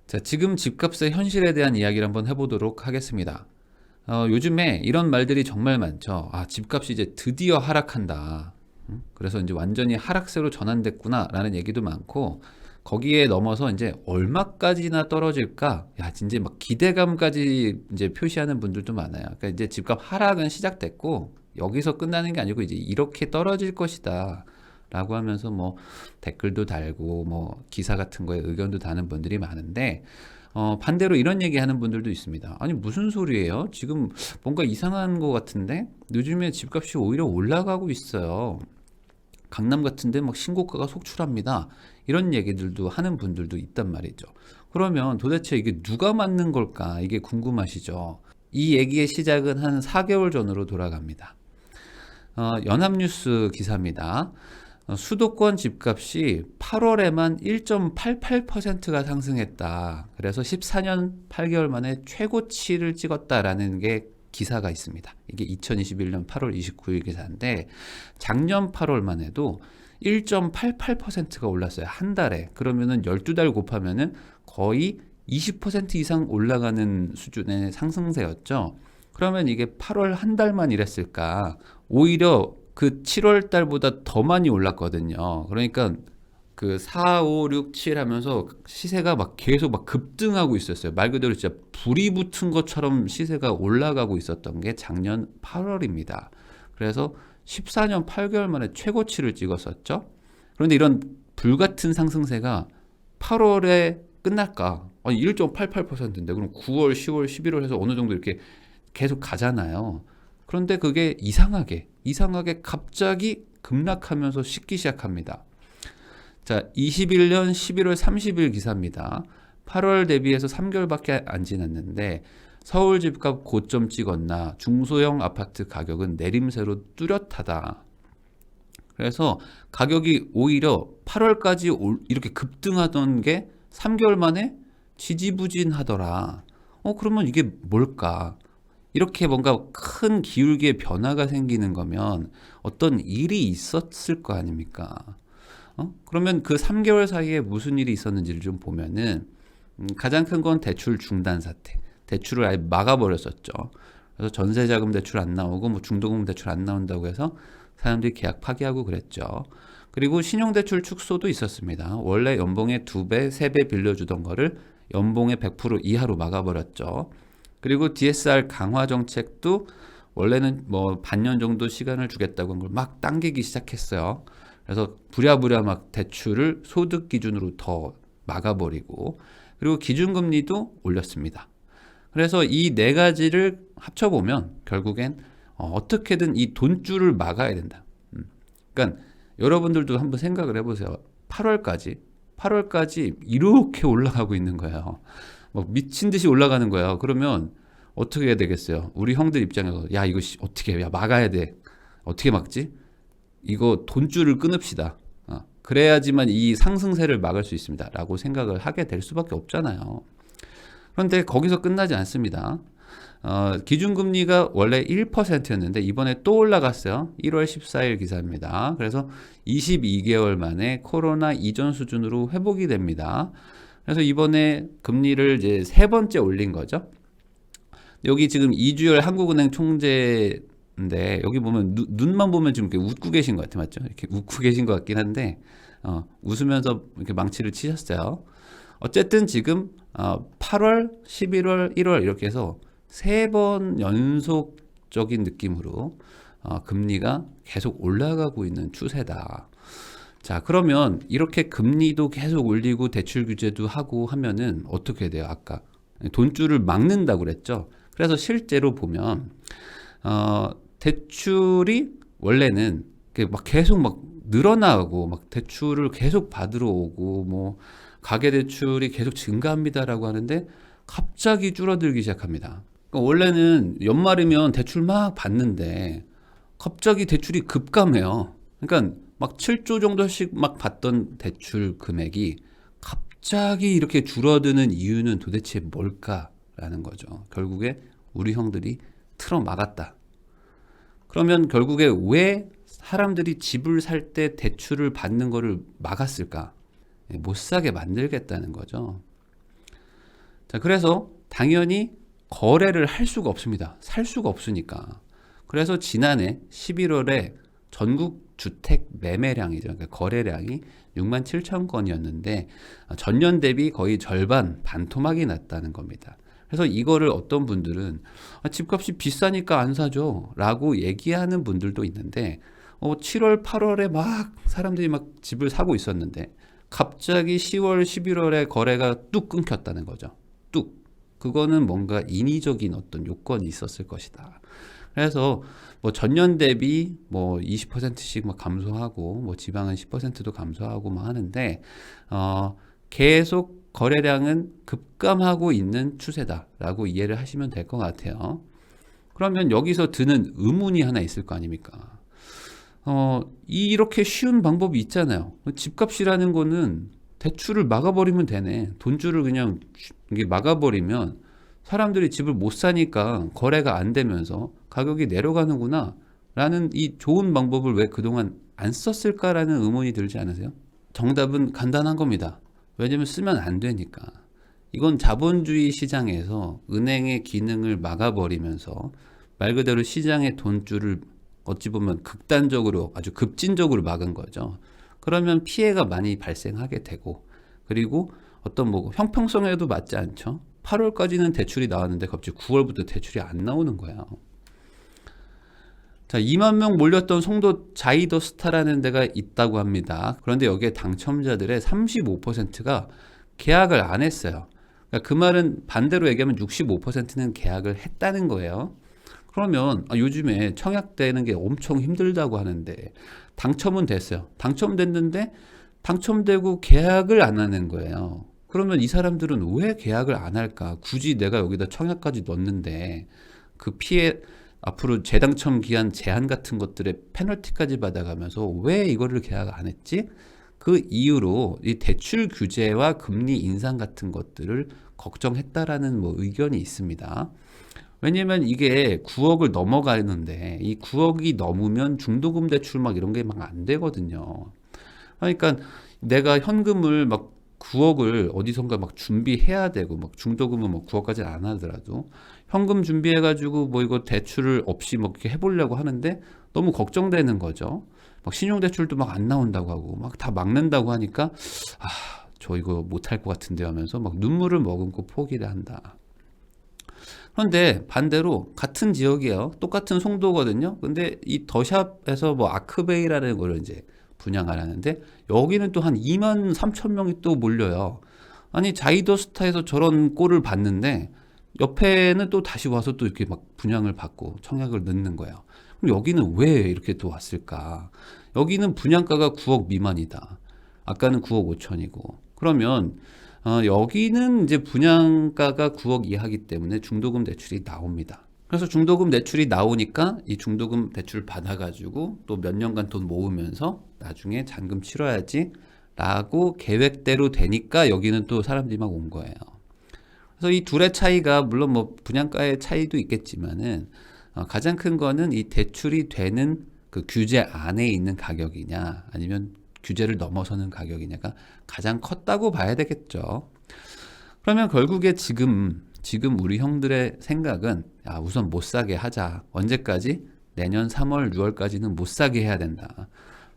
자, 지금 집값의 현실에 대한 이야기를 한번 해보도록 하겠습니다. 요즘에 이런 말들이 정말 많죠. 아, 집값이 이제 드디어 하락한다. 그래서 이제 완전히 하락세로 전환됐구나 라는 얘기도 많고, 거기에 넘어서 이제 얼마까지나 떨어질까? 야, 진짜 막 기대감까지 이제 표시하는 분들도 많아요. 그러니까 이제 집값 하락은 시작됐고, 여기서 끝나는 게 아니고 이제 이렇게 떨어질 것이다 라고 하면서 뭐 댓글도 달고 뭐 기사 같은 거에 의견도 다는 분들이 많은데, 반대로 이런 얘기 하는 분들도 있습니다. 아니, 무슨 소리예요? 지금 뭔가 이상한 것 같은데 요즘에 집값이 오히려 올라가고 있어요. 강남 같은데 막 신고가가 속출합니다. 이런 얘기들도 하는 분들도 있단 말이죠. 그러면 도대체 이게 누가 맞는 걸까? 이게 궁금하시죠? 이 얘기의 시작은 한 4개월 전으로 돌아갑니다. 연합뉴스 기사입니다. 수도권 집값이 8월에만 1.88%가 상승했다. 그래서 14년 8개월 만에 최고치를 찍었다라는 게 기사가 있습니다. 이게 2021년 8월 29일 기사인데, 작년 8월만 해도 1.88%가 올랐어요. 한 달에. 그러면은 12달 곱하면은 거의 20% 이상 올라가는 수준의 상승세였죠. 그러면 이게 8월 한 달만 이랬을까? 오히려 그 7월 달보다 더 많이 올랐거든요. 그러니까 그 4, 5, 6, 7 하면서 시세가 막 계속 막 급등하고 있었어요. 말 그대로 진짜 불이 붙은 것처럼 시세가 올라가고 있었던 게 작년 8월입니다. 그래서 14년 8개월 만에 최고치를 찍었었죠. 그런데 이런 불같은 상승세가 8월에 끝날까? 아니, 1.88%인데 그럼 9월, 10월, 11월 해서 어느 정도 이렇게 계속 가잖아요. 그런데 그게 이상하게 갑자기 급락하면서 식기 시작합니다. 자, 21년 11월 30일 기사입니다. 8월 대비해서 3개월밖에 안 지났는데 서울 집값 고점 찍었나 중소형 아파트 가격은 내림세로 뚜렷하다. 그래서 가격이 오히려 8월까지 이렇게 급등하던 게 3개월 만에 지지부진하더라. 그러면 이게 뭘까? 이렇게 뭔가 큰 기울기의 변화가 생기는 거면 어떤 일이 있었을 거 아닙니까? 그러면 그 3개월 사이에 무슨 일이 있었는지를 좀 보면은, 가장 큰 건 대출 중단 사태. 대출을 아예 막아버렸었죠. 그래서 전세자금 대출 안 나오고 뭐 중도금 대출 안 나온다고 해서 사람들이 계약 파기하고 그랬죠. 그리고 신용대출 축소도 있었습니다. 원래 연봉의 2배, 3배 빌려주던 거를 연봉의 100% 이하로 막아버렸죠. 그리고 DSR 강화 정책도 원래는 뭐 반년 정도 시간을 주겠다고 한 걸 막 당기기 시작했어요. 그래서 부랴부랴 막 대출을 소득 기준으로 더 막아버리고, 그리고 기준금리도 올렸습니다. 그래서 이 네 가지를 합쳐보면 결국엔 어떻게든 이 돈줄을 막아야 된다. 그러니까 여러분들도 한번 생각을 해보세요. 8월까지 이렇게 올라가고 있는 거예요. 막 미친 듯이 올라가는 거예요. 그러면 어떻게 해야 되겠어요? 우리 형들 입장에서 야, 이거 어떻게 해? 야, 막아야 돼. 어떻게 막지? 이거 돈줄을 끊읍시다. 그래야지만 이 상승세를 막을 수 있습니다. 라고 생각을 하게 될 수밖에 없잖아요. 그런데 거기서 끝나지 않습니다. 기준금리가 원래 1%였는데 이번에 또 올라갔어요. 1월 14일 기사입니다. 그래서 22개월 만에 코로나 이전 수준으로 회복이 됩니다. 그래서 이번에 금리를 이제 세 번째 올린 거죠. 여기 지금 이주열 한국은행 총재인데, 여기 보면 눈만 보면 지금 이렇게 웃고 계신 것 같아요. 맞죠? 이렇게 웃고 계신 것 같긴 한데, 웃으면서 이렇게 망치를 치셨어요. 어쨌든 지금 8월, 11월, 1월 이렇게 해서 세 번 연속적인 느낌으로 금리가 계속 올라가고 있는 추세다. 자, 그러면 이렇게 금리도 계속 올리고 대출 규제도 하고 하면은 어떻게 돼요? 아까 돈줄을 막는다고 그랬죠. 그래서 실제로 보면 대출이 원래는 막 계속 막 늘어나고 막 대출을 계속 받으러 오고 뭐 가계대출이 계속 증가합니다라고 하는데 갑자기 줄어들기 시작합니다. 그러니까 원래는 연말이면 대출 막 받는데 갑자기 대출이 급감해요. 그러니까 막 7조 정도씩 막 받던 대출 금액이 갑자기 이렇게 줄어드는 이유는 도대체 뭘까라는 거죠. 결국에 우리 형들이 틀어 막았다. 그러면 결국에 왜 사람들이 집을 살 때 대출을 받는 거를 막았을까? 못 사게 만들겠다는 거죠. 자, 그래서 당연히 거래를 할 수가 없습니다. 살 수가 없으니까. 그래서 지난해 11월에 전국 주택 매매량이죠. 그러니까 거래량이 6만 7천 건이었는데 전년 대비 거의 절반, 반토막이 났다는 겁니다. 그래서 이거를 어떤 분들은 집값이 비싸니까 안 사죠 라고 얘기하는 분들도 있는데 7월, 8월에 막 사람들이 막 집을 사고 있었는데 갑자기 10월, 11월에 거래가 뚝 끊겼다는 거죠. 뚝. 그거는 뭔가 인위적인 어떤 요건이 있었을 것이다. 그래서 뭐 전년 대비 뭐 20%씩 막 감소하고 뭐 지방은 10%도 감소하고 막 하는데 계속 거래량은 급감하고 있는 추세다라고 이해를 하시면 될 것 같아요. 그러면 여기서 드는 의문이 하나 있을 거 아닙니까? 이렇게 쉬운 방법이 있잖아요. 집값이라는 거는 대출을 막아버리면 되네. 돈줄을 그냥 이게 막아버리면 사람들이 집을 못 사니까 거래가 안 되면서 가격이 내려가는구나 라는 이 좋은 방법을 왜 그동안 안 썼을까라는 의문이 들지 않으세요? 정답은 간단한 겁니다. 왜냐면 쓰면 안 되니까. 이건 자본주의 시장에서 은행의 기능을 막아버리면서 말 그대로 시장의 돈줄을 어찌 보면 극단적으로 아주 급진적으로 막은 거죠. 그러면 피해가 많이 발생하게 되고, 그리고 어떤 뭐 형평성에도 맞지 않죠. 8월까지는 대출이 나왔는데 갑자기 9월부터 대출이 안 나오는 거예요. 자, 2만 명 몰렸던 송도 자이더스타라는 데가 있다고 합니다. 그런데 여기에 당첨자들의 35%가 계약을 안 했어요. 그러니까 그 말은 반대로 얘기하면 65%는 계약을 했다는 거예요. 그러면 요즘에 청약되는 게 엄청 힘들다고 하는데 당첨은 됐어요. 당첨됐는데 당첨되고 계약을 안 하는 거예요. 그러면 이 사람들은 왜 계약을 안 할까? 굳이 내가 여기다 청약까지 넣었는데 그 피해 앞으로 재당첨 기한 제한 같은 것들의 페널티까지 받아가면서 왜 이거를 계약 안 했지? 그 이유로 이 대출 규제와 금리 인상 같은 것들을 걱정했다라는 뭐 의견이 있습니다. 왜냐면 이게 9억을 넘어가는데 이 9억이 넘으면 중도금 대출 막 이런 게 막 안 되거든요. 그러니까 내가 현금을 막 9억을 어디선가 막 준비해야 되고 막 중도금은 뭐 9억까지는 안 하더라도 현금 준비해가지고 뭐 이거 대출을 없이 뭐 이렇게 해보려고 하는데 너무 걱정되는 거죠. 막 신용대출도 막 안 나온다고 하고 막 다 막는다고 하니까 저 이거 못할 것 같은데 하면서 막 눈물을 머금고 포기를 한다. 그런데 반대로 같은 지역이에요. 똑같은 송도거든요. 근데 이 더샵에서 뭐 아크베이라는 걸 이제 분양을 하는데 여기는 또 한 2만 3천 명이 또 몰려요. 아니 자이더스타에서 저런 꼴을 봤는데 옆에는 또 다시 와서 또 이렇게 막 분양을 받고 청약을 넣는 거예요. 그럼 여기는 왜 이렇게 또 왔을까? 여기는 분양가가 9억 미만이다. 아까는 9억 5천이고. 그러면 여기는 이제 분양가가 9억 이하이기 때문에 중도금 대출이 나옵니다. 그래서 중도금 대출이 나오니까 이 중도금 대출 받아가지고 또 몇 년간 돈 모으면서 나중에 잔금 치러야지 라고 계획대로 되니까 여기는 또 사람들이 막 온 거예요. 그래서 이 둘의 차이가 물론 뭐 분양가의 차이도 있겠지만은 가장 큰 거는 이 대출이 되는 그 규제 안에 있는 가격이냐 아니면 규제를 넘어서는 가격이냐가 가장 컸다고 봐야 되겠죠. 그러면 결국에 지금 우리 형들의 생각은 우선 못 사게 하자. 언제까지? 내년 3월, 6월까지는 못 사게 해야 된다.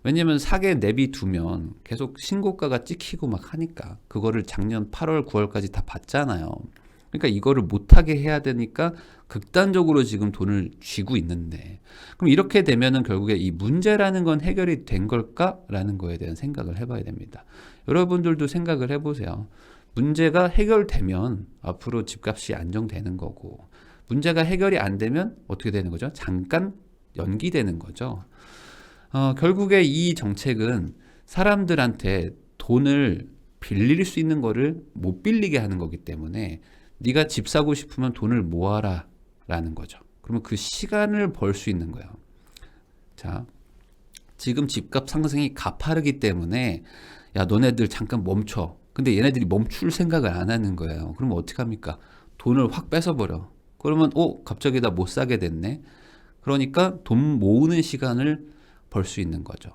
왜냐면 사게 내비두면 계속 신고가가 찍히고 막 하니까 그거를 작년 8월, 9월까지 다 봤잖아요. 그러니까 이거를 못하게 해야 되니까 극단적으로 지금 돈을 쥐고 있는데 그럼 이렇게 되면은 결국에 이 문제라는 건 해결이 된 걸까라는 거에 대한 생각을 해봐야 됩니다. 여러분들도 생각을 해보세요. 문제가 해결되면 앞으로 집값이 안정되는 거고 문제가 해결이 안 되면 어떻게 되는 거죠? 잠깐 연기되는 거죠. 결국에 이 정책은 사람들한테 돈을 빌릴 수 있는 거를 못 빌리게 하는 거기 때문에 네가 집 사고 싶으면 돈을 모아라 라는 거죠. 그러면 그 시간을 벌 수 있는 거예요. 자, 지금 집값 상승이 가파르기 때문에 야 너네들 잠깐 멈춰. 근데 얘네들이 멈출 생각을 안 하는 거예요. 그러면 어떻게 합니까? 돈을 확 뺏어버려. 그러면 갑자기 나 못 사게 됐네. 그러니까 돈 모으는 시간을 벌 수 있는 거죠.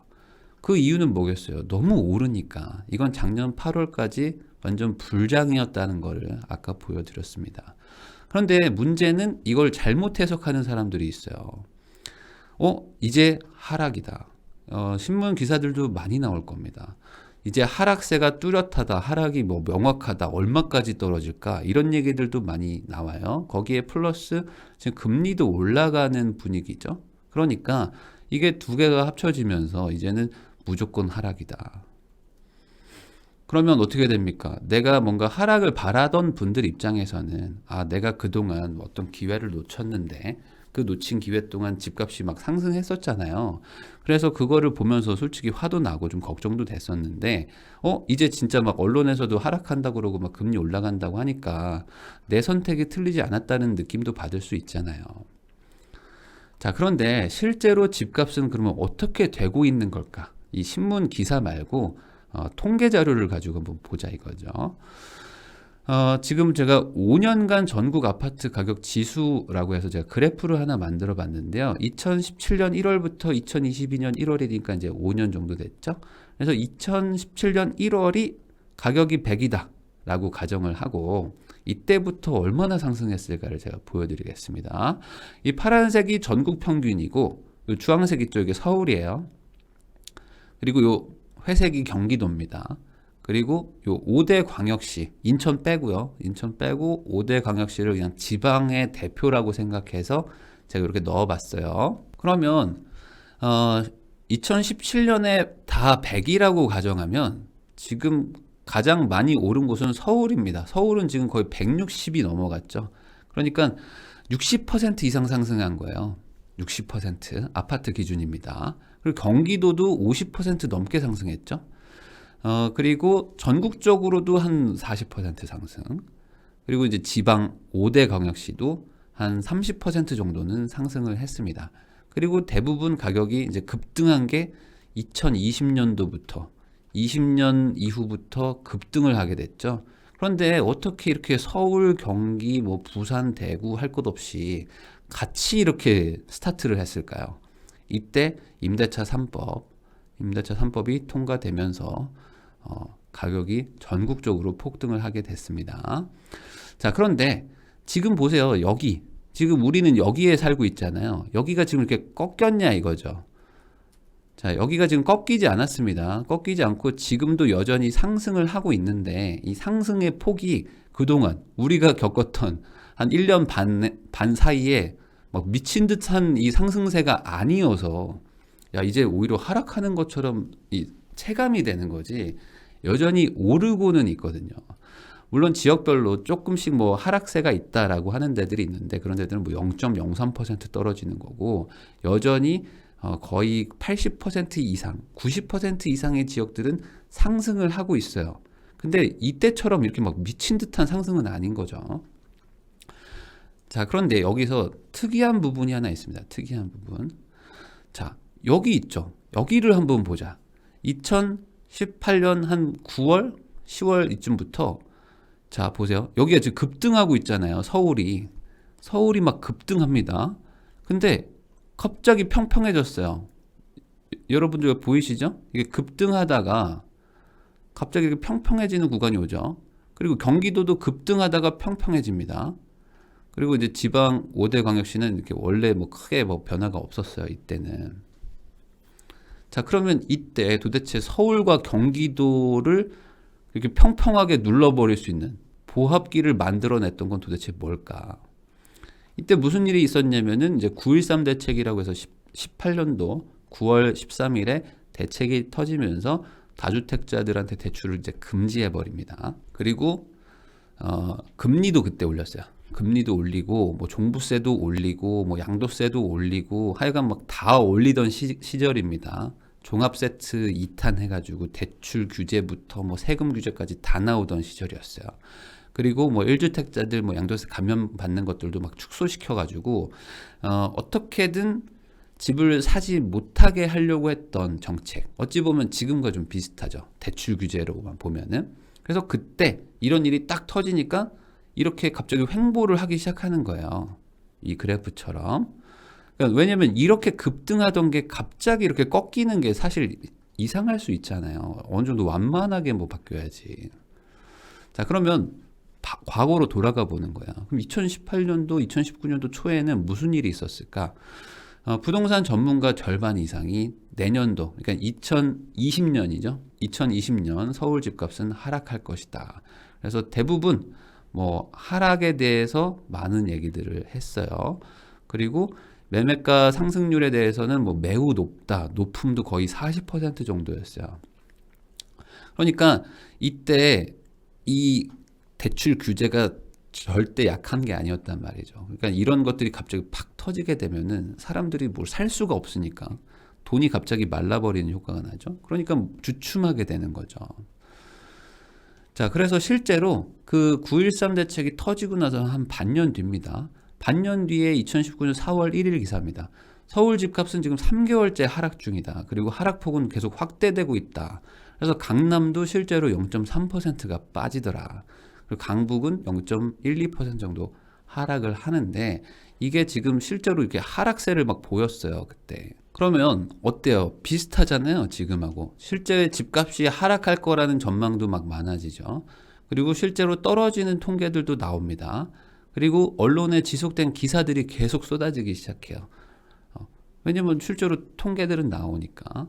그 이유는 뭐겠어요? 너무 오르니까. 이건 작년 8월까지 완전 불장이었다는 거를 아까 보여드렸습니다. 그런데 문제는 이걸 잘못 해석하는 사람들이 있어요. 이제 하락이다. 신문 기사들도 많이 나올 겁니다. 이제 하락세가 뚜렷하다, 하락이 뭐 명확하다, 얼마까지 떨어질까, 이런 얘기들도 많이 나와요. 거기에 플러스 지금 금리도 올라가는 분위기죠. 그러니까 이게 두 개가 합쳐지면서 이제는 무조건 하락이다. 그러면 어떻게 됩니까? 내가 뭔가 하락을 바라던 분들 입장에서는 내가 그동안 어떤 기회를 놓쳤는데 그 놓친 기회 동안 집값이 막 상승했었잖아요. 그래서 그거를 보면서 솔직히 화도 나고 좀 걱정도 됐었는데 이제 진짜 막 언론에서도 하락한다고 그러고 막 금리 올라간다고 하니까 내 선택이 틀리지 않았다는 느낌도 받을 수 있잖아요. 자, 그런데 실제로 집값은 그러면 어떻게 되고 있는 걸까? 이 신문 기사 말고 통계 자료를 가지고 한번 보자 이거죠. 지금 제가 5년간 전국 아파트 가격 지수라고 해서 제가 그래프를 하나 만들어 봤는데요. 2017년 1월부터 2022년 1월이니까 이제 5년 정도 됐죠. 그래서 2017년 1월이 가격이 100이다 라고 가정을 하고 이때부터 얼마나 상승했을까를 제가 보여드리겠습니다. 이 파란색이 전국 평균이고 이 주황색이 쪽이 서울이에요. 그리고 요 회색이 경기도입니다. 그리고 요 5대 광역시, 인천 빼고요. 인천 빼고 5대 광역시를 그냥 지방의 대표라고 생각해서 제가 이렇게 넣어봤어요. 그러면 2017년에 다 100이라고 가정하면 지금 가장 많이 오른 곳은 서울입니다. 서울은 지금 거의 160이 넘어갔죠. 그러니까 60% 이상 상승한 거예요. 60% 아파트 기준입니다. 그리고 경기도도 50% 넘게 상승했죠. 그리고 전국적으로도 한 40% 상승. 그리고 이제 지방 5대 광역시도 한 30% 정도는 상승을 했습니다. 그리고 대부분 가격이 이제 급등한 게 2020년도부터 20년 이후부터 급등을 하게 됐죠. 그런데 어떻게 이렇게 서울, 경기, 뭐 부산, 대구 할 것 없이 같이 이렇게 스타트를 했을까요? 이때 임대차 3법이 통과되면서 가격이 전국적으로 폭등을 하게 됐습니다. 자, 그런데 지금 보세요. 지금 우리는 여기에 살고 있잖아요. 여기가 지금 이렇게 꺾였냐 이거죠. 자, 여기가 지금 꺾이지 않았습니다. 꺾이지 않고 지금도 여전히 상승을 하고 있는데 이 상승의 폭이 그동안 우리가 겪었던 한 1년 반 사이에 막 미친 듯한 이 상승세가 아니어서 이제 오히려 하락하는 것처럼 체감이 되는 거지 여전히 오르고는 있거든요. 물론 지역별로 조금씩 뭐 하락세가 있다라고 하는 데들이 있는데 그런 데들은 뭐 0.03% 떨어지는 거고 여전히 거의 80% 이상, 90% 이상의 지역들은 상승을 하고 있어요. 근데 이때처럼 이렇게 막 미친 듯한 상승은 아닌 거죠. 자, 그런데 여기서 특이한 부분이 하나 있습니다. 특이한 부분. 자, 여기 있죠. 여기를 한번 보자. 2018년 한 9월, 10월 이쯤부터 자, 보세요. 여기가 지금 급등하고 있잖아요. 서울이 막 급등합니다. 근데 갑자기 평평해졌어요. 여러분들 보이시죠? 이게 급등하다가 갑자기 이렇게 평평해지는 구간이 오죠. 그리고 경기도도 급등하다가 평평해집니다. 그리고 이제 지방 5대 광역시는 이렇게 원래 뭐 크게 뭐 변화가 없었어요. 이때는. 자, 그러면 이때 도대체 서울과 경기도를 이렇게 평평하게 눌러버릴 수 있는 보합기를 만들어냈던 건 도대체 뭘까? 이때 무슨 일이 있었냐면은 이제 9.13 대책이라고 해서 18년도 9월 13일에 대책이 터지면서 다주택자들한테 대출을 이제 금지해 버립니다. 그리고 금리도 그때 올렸어요. 금리도 올리고 뭐 종부세도 올리고 뭐 양도세도 올리고 하여간 막 다 올리던 시절입니다. 종합 세트 2탄 해가지고 대출 규제부터 뭐 세금 규제까지 다 나오던 시절이었어요. 그리고 뭐 1주택자들 뭐 양도세 감면 받는 것들도 막 축소시켜가지고 어떻게든 집을 사지 못하게 하려고 했던 정책. 어찌 보면 지금과 좀 비슷하죠. 대출 규제로만 보면은. 그래서 그때 이런 일이 딱 터지니까 이렇게 갑자기 횡보를 하기 시작하는 거예요. 이 그래프처럼. 그러니까 왜냐면 이렇게 급등하던 게 갑자기 이렇게 꺾이는 게 사실 이상할 수 있잖아요. 어느 정도 완만하게 뭐 바뀌어야지. 자, 그러면 과거로 돌아가 보는 거야. 그럼 2018년도, 2019년도 초에는 무슨 일이 있었을까? 부동산 전문가 절반 이상이 내년도, 그러니까 2020년이죠. 2020년 서울 집값은 하락할 것이다. 그래서 대부분 뭐 하락에 대해서 많은 얘기들을 했어요. 그리고 매매가 상승률에 대해서는 뭐 매우 높다. 높음도 거의 40% 정도였어요. 그러니까 이때 이 대출 규제가 절대 약한 게 아니었단 말이죠. 그러니까 이런 것들이 갑자기 팍 터지게 되면은 사람들이 뭘 살 수가 없으니까 돈이 갑자기 말라버리는 효과가 나죠. 그러니까 주춤하게 되는 거죠. 자, 그래서 실제로 그 9.13 대책이 터지고 나서 한 반년 뒤입니다. 반년 뒤에 2019년 4월 1일 기사입니다. 서울 집값은 지금 3개월째 하락 중이다. 그리고 하락폭은 계속 확대되고 있다. 그래서 강남도 실제로 0.3%가 빠지더라. 그리고 강북은 0.12% 정도 하락을 하는데 이게 지금 실제로 이렇게 하락세를 막 보였어요, 그때. 그러면 어때요? 비슷하잖아요, 지금하고. 실제 집값이 하락할 거라는 전망도 막 많아지죠. 그리고 실제로 떨어지는 통계들도 나옵니다. 그리고 언론에 지속된 기사들이 계속 쏟아지기 시작해요. 왜냐면 실제로 통계들은 나오니까.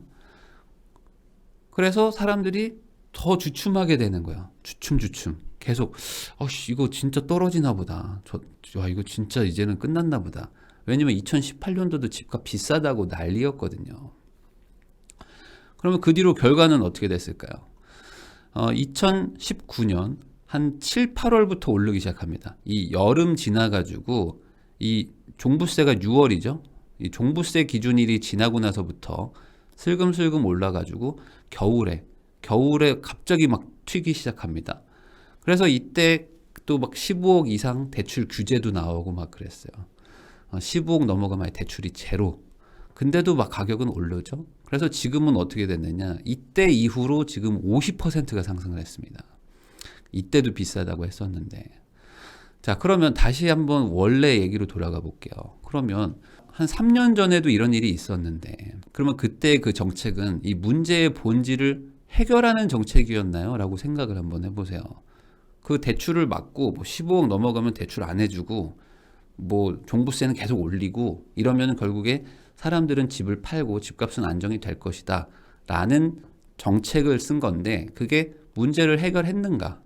그래서 사람들이 더 주춤하게 되는 거예요. 주춤. 계속 이거 진짜 떨어지나 보다. 이거 진짜 이제는 끝났나 보다. 왜냐면 2018년도도 집값 비싸다고 난리였거든요. 그러면 그 뒤로 결과는 어떻게 됐을까요? 2019년 한 7, 8월부터 오르기 시작합니다. 이 여름 지나가지고 이 종부세가 6월이죠. 이 종부세 기준일이 지나고 나서부터 슬금슬금 올라가지고 겨울에 갑자기 막 튀기 시작합니다. 그래서 이때 또 막 15억 이상 대출 규제도 나오고 막 그랬어요. 15억 넘어가면 대출이 제로. 근데도 막 가격은 오르죠. 그래서 지금은 어떻게 됐느냐? 이때 이후로 지금 50%가 상승을 했습니다. 이때도 비싸다고 했었는데. 자, 그러면 다시 한번 원래 얘기로 돌아가 볼게요. 그러면 한 3년 전에도 이런 일이 있었는데, 그러면 그때 그 정책은 이 문제의 본질을 해결하는 정책이었나요? 라고 생각을 한번 해보세요. 그 대출을 막고 뭐 15억 넘어가면 대출 안 해주고 뭐 종부세는 계속 올리고 이러면 결국에 사람들은 집을 팔고 집값은 안정이 될 것이다 라는 정책을 쓴 건데 그게 문제를 해결했는가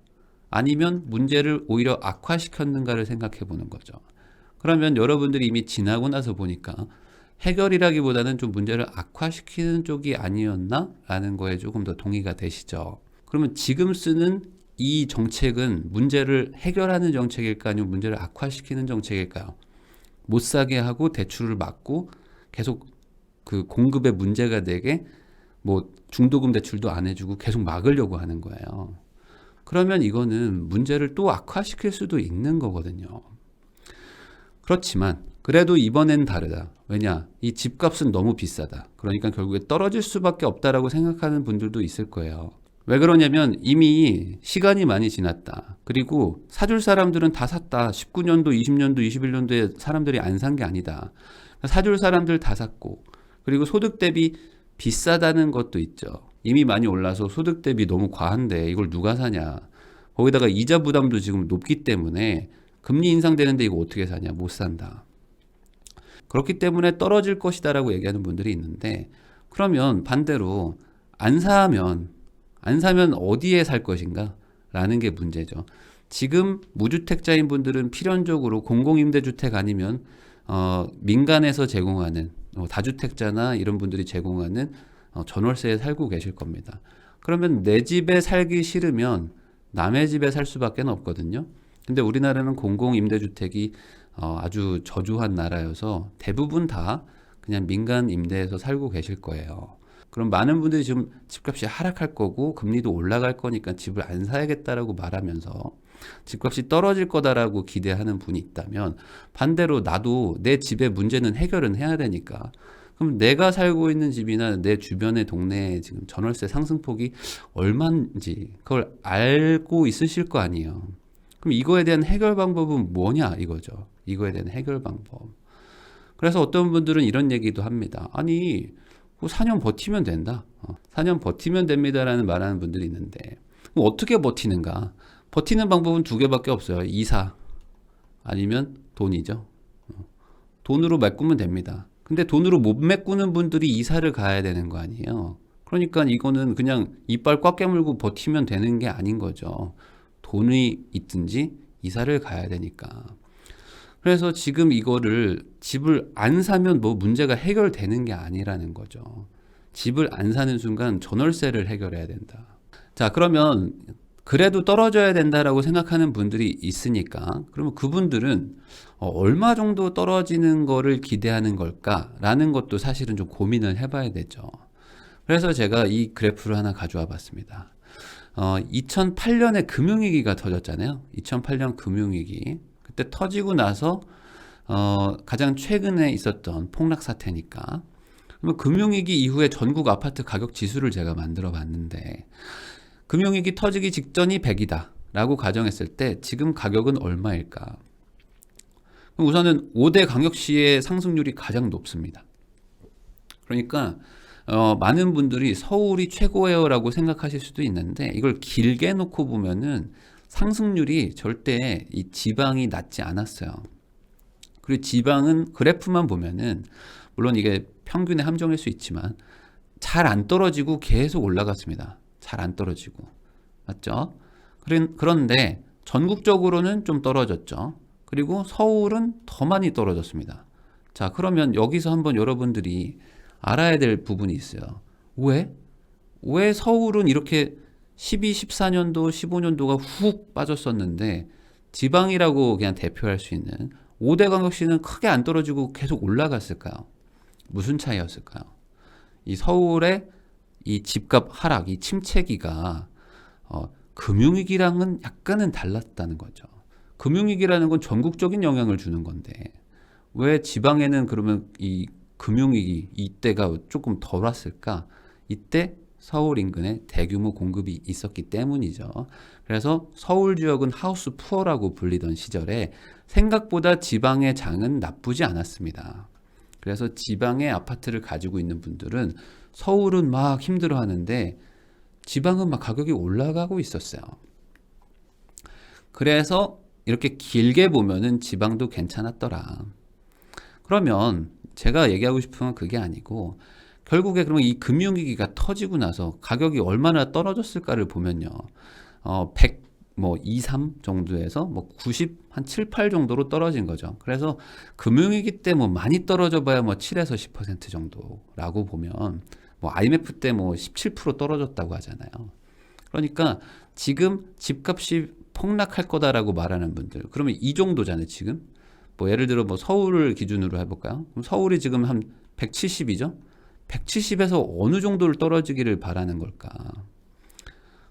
아니면 문제를 오히려 악화시켰는가를 생각해 보는 거죠. 그러면 여러분들이 이미 지나고 나서 보니까 해결이라기보다는 좀 문제를 악화시키는 쪽이 아니었나 라는 거에 조금 더 동의가 되시죠. 그러면 지금 쓰는 이 정책은 문제를 해결하는 정책일까 아니면 문제를 악화시키는 정책일까요? 못 사게 하고 대출을 막고 계속 그 공급에 문제가 되게 뭐 중도금 대출도 안 해주고 계속 막으려고 하는 거예요. 그러면 이거는 문제를 또 악화시킬 수도 있는 거거든요. 그렇지만 그래도 이번엔 다르다. 왜냐? 이 집값은 너무 비싸다. 그러니까 결국에 떨어질 수밖에 없다라고 생각하는 분들도 있을 거예요. 왜 그러냐면 이미 시간이 많이 지났다. 그리고 사줄 사람들은 다 샀다. 19년도, 20년도, 21년도에 사람들이 안 산 게 아니다. 사줄 사람들 다 샀고 그리고 소득 대비 비싸다는 것도 있죠. 이미 많이 올라서 소득 대비 너무 과한데 이걸 누가 사냐. 거기다가 이자 부담도 지금 높기 때문에 금리 인상되는데 이거 어떻게 사냐. 못 산다. 그렇기 때문에 떨어질 것이다라고 얘기하는 분들이 있는데 그러면 반대로 안 사면 어디에 살 것인가? 라는 게 문제죠. 지금 무주택자인 분들은 필연적으로 공공임대주택 아니면 민간에서 제공하는 다주택자나 이런 분들이 제공하는 전월세에 살고 계실 겁니다. 그러면 내 집에 살기 싫으면 남의 집에 살 수밖에 없거든요. 근데 우리나라는 공공임대주택이 아주 저조한 나라여서 대부분 다 그냥 민간 임대에서 살고 계실 거예요. 그럼 많은 분들이 지금 집값이 하락할 거고 금리도 올라갈 거니까 집을 안 사야겠다라고 말하면서 집값이 떨어질 거다라고 기대하는 분이 있다면 반대로 나도 내 집의 문제는 해결은 해야 되니까 그럼 내가 살고 있는 집이나 내 주변의 동네에 지금 전월세 상승폭이 얼마인지 그걸 알고 있으실 거 아니에요. 그럼 이거에 대한 해결 방법은 뭐냐 이거죠. 이거에 대한 해결 방법. 그래서 어떤 분들은 이런 얘기도 합니다. 아니 4년 버티면 된다. 4년 버티면 됩니다라는 말하는 분들이 있는데 어떻게 버티는가? 버티는 방법은 두 개밖에 없어요. 이사 아니면 돈이죠. 돈으로 메꾸면 됩니다. 근데 돈으로 못 메꾸는 분들이 이사를 가야 되는 거 아니에요. 그러니까 이거는 그냥 이빨 꽉 깨물고 버티면 되는 게 아닌 거죠. 돈이 있든지 이사를 가야 되니까. 그래서 지금 이거를 집을 안 사면 뭐 문제가 해결되는 게 아니라는 거죠. 집을 안 사는 순간 전월세를 해결해야 된다. 자, 그러면 그래도 떨어져야 된다라고 생각하는 분들이 있으니까 그러면 그분들은 얼마 정도 떨어지는 거를 기대하는 걸까라는 것도 사실은 좀 고민을 해봐야 되죠. 그래서 제가 이 그래프를 하나 가져와 봤습니다. 2008년에 금융위기가 터졌잖아요. 2008년 금융위기. 그때 터지고 나서 가장 최근에 있었던 폭락 사태니까. 그러면 금융위기 이후에 전국 아파트 가격 지수를 제가 만들어 봤는데 금융위기 터지기 직전이 100이다 라고 가정했을 때 지금 가격은 얼마일까? 우선은 5대 광역시의 상승률이 가장 높습니다. 그러니까 많은 분들이 서울이 최고예요 라고 생각하실 수도 있는데 이걸 길게 놓고 보면은 상승률이 절대 이 지방이 낮지 않았어요. 그리고 지방은 그래프만 보면은 물론 이게 평균의 함정일 수 있지만 잘 안 떨어지고 계속 올라갔습니다. 잘 안 떨어지고. 맞죠? 그런데 전국적으로는 좀 떨어졌죠. 그리고 서울은 더 많이 떨어졌습니다. 자, 그러면 여기서 한번 여러분들이 알아야 될 부분이 있어요. 왜 서울은 이렇게 12, 14년도, 15년도가 훅 빠졌었는데 지방이라고 그냥 대표할 수 있는 5대 광역시는 크게 안 떨어지고 계속 올라갔을까요? 무슨 차이였을까요? 이 서울의 이 집값 하락, 이 침체기가 금융위기랑은 약간은 달랐다는 거죠. 금융위기라는 건 전국적인 영향을 주는 건데 왜 지방에는 그러면 이 금융위기 이때가 조금 덜 왔을까? 이때 서울 인근에 대규모 공급이 있었기 때문이죠. 그래서 서울 지역은 하우스 푸어라고 불리던 시절에 생각보다 지방의 장은 나쁘지 않았습니다. 그래서 지방의 아파트를 가지고 있는 분들은 서울은 막 힘들어 하는데 지방은 막 가격이 올라가고 있었어요. 그래서 이렇게 길게 보면은 지방도 괜찮았더라. 그러면 제가 얘기하고 싶은 건 그게 아니고 결국에 그러면 이 금융위기가 터지고 나서 가격이 얼마나 떨어졌을까를 보면요. 100, 2, 3 정도에서 90, 한 7, 8 정도로 떨어진 거죠. 그래서 금융위기 때 많이 떨어져 봐야 7에서 10% 정도라고 보면 IMF 때 17% 떨어졌다고 하잖아요. 그러니까 지금 집값이 폭락할 거다라고 말하는 분들, 그러면 이 정도잖아요, 지금. 예를 들어 서울을 기준으로 해볼까요? 그럼 서울이 지금 한 170이죠? 170에서 어느 정도를 떨어지기를 바라는 걸까?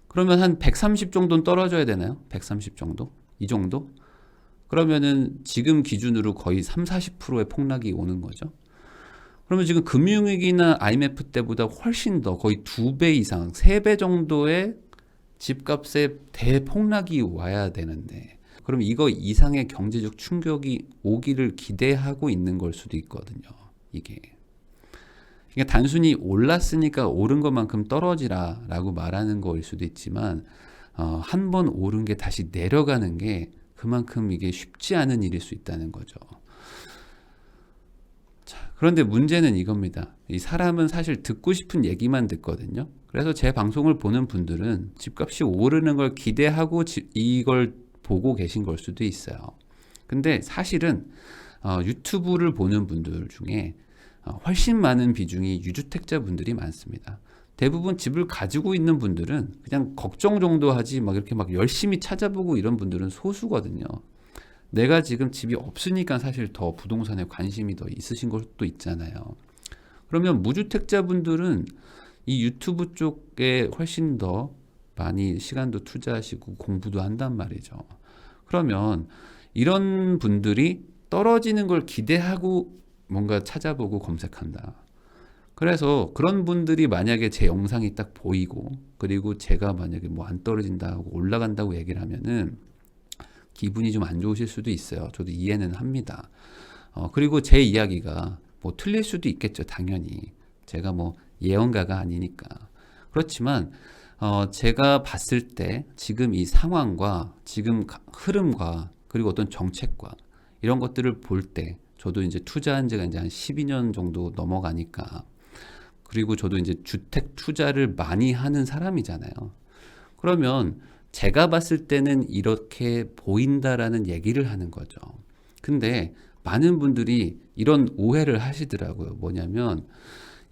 그러면 한 130 정도는 떨어져야 되나요? 130 정도? 이 정도? 그러면은 지금 기준으로 거의 3, 40%의 폭락이 오는 거죠. 그러면 지금 금융위기나 IMF 때보다 훨씬 더 거의 2배 이상, 3배 정도의 집값의 대폭락이 와야 되는데 그럼 이거 이상의 경제적 충격이 오기를 기대하고 있는 걸 수도 있거든요. 이게. 그러니까 단순히 올랐으니까 오른 것만큼 떨어지라 라고 말하는 거일 수도 있지만 한 번 오른 게 다시 내려가는 게 그만큼 이게 쉽지 않은 일일 수 있다는 거죠. 자, 그런데 문제는 이겁니다. 이 사람은 사실 듣고 싶은 얘기만 듣거든요. 그래서 제 방송을 보는 분들은 집값이 오르는 걸 기대하고 이걸 보고 계신 걸 수도 있어요. 근데 사실은 유튜브를 보는 분들 중에 훨씬 많은 비중이 유주택자 분들이 많습니다. 대부분 집을 가지고 있는 분들은 그냥 걱정 정도 하지 이렇게 열심히 찾아보고 이런 분들은 소수거든요. 내가 지금 집이 없으니까 사실 더 부동산에 관심이 더 있으신 것도 있잖아요. 그러면 무주택자 분들은 이 유튜브 쪽에 훨씬 더 많이 시간도 투자하시고 공부도 한단 말이죠. 그러면 이런 분들이 떨어지는 걸 기대하고 뭔가 찾아보고 검색한다. 그래서 그런 분들이 만약에 제 영상이 딱 보이고 그리고 제가 만약에 안 떨어진다고 올라간다고 얘기를 하면은 기분이 좀 안 좋으실 수도 있어요. 저도 이해는 합니다. 그리고 제 이야기가 틀릴 수도 있겠죠. 당연히. 제가 예언가가 아니니까. 그렇지만 제가 봤을 때 지금 이 상황과 지금 흐름과 그리고 어떤 정책과 이런 것들을 볼 때 저도 이제 투자한 지가 이제 한 12년 정도 넘어가니까 그리고 저도 이제 주택 투자를 많이 하는 사람이잖아요. 그러면 제가 봤을 때는 이렇게 보인다라는 얘기를 하는 거죠. 근데 많은 분들이 이런 오해를 하시더라고요. 뭐냐면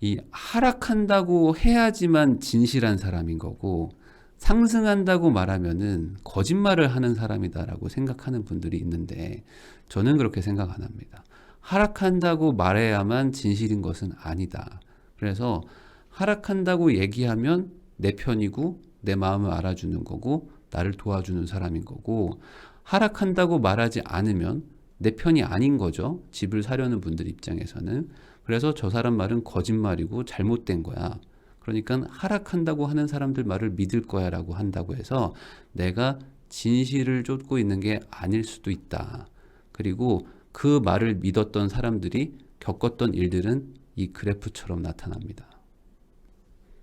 이 하락한다고 해야지만 진실한 사람인 거고 상승한다고 말하면은 거짓말을 하는 사람이다라고 생각하는 분들이 있는데 저는 그렇게 생각 안 합니다. 하락한다고 말해야만 진실인 것은 아니다. 그래서 하락한다고 얘기하면 내 편이고 내 마음을 알아주는 거고 나를 도와주는 사람인 거고 하락한다고 말하지 않으면 내 편이 아닌 거죠. 집을 사려는 분들 입장에서는. 그래서 저 사람 말은 거짓말이고 잘못된 거야. 그러니까 하락한다고 하는 사람들 말을 믿을 거야 라고 한다고 해서 내가 진실을 쫓고 있는 게 아닐 수도 있다. 그리고 그 말을 믿었던 사람들이 겪었던 일들은 이 그래프처럼 나타납니다.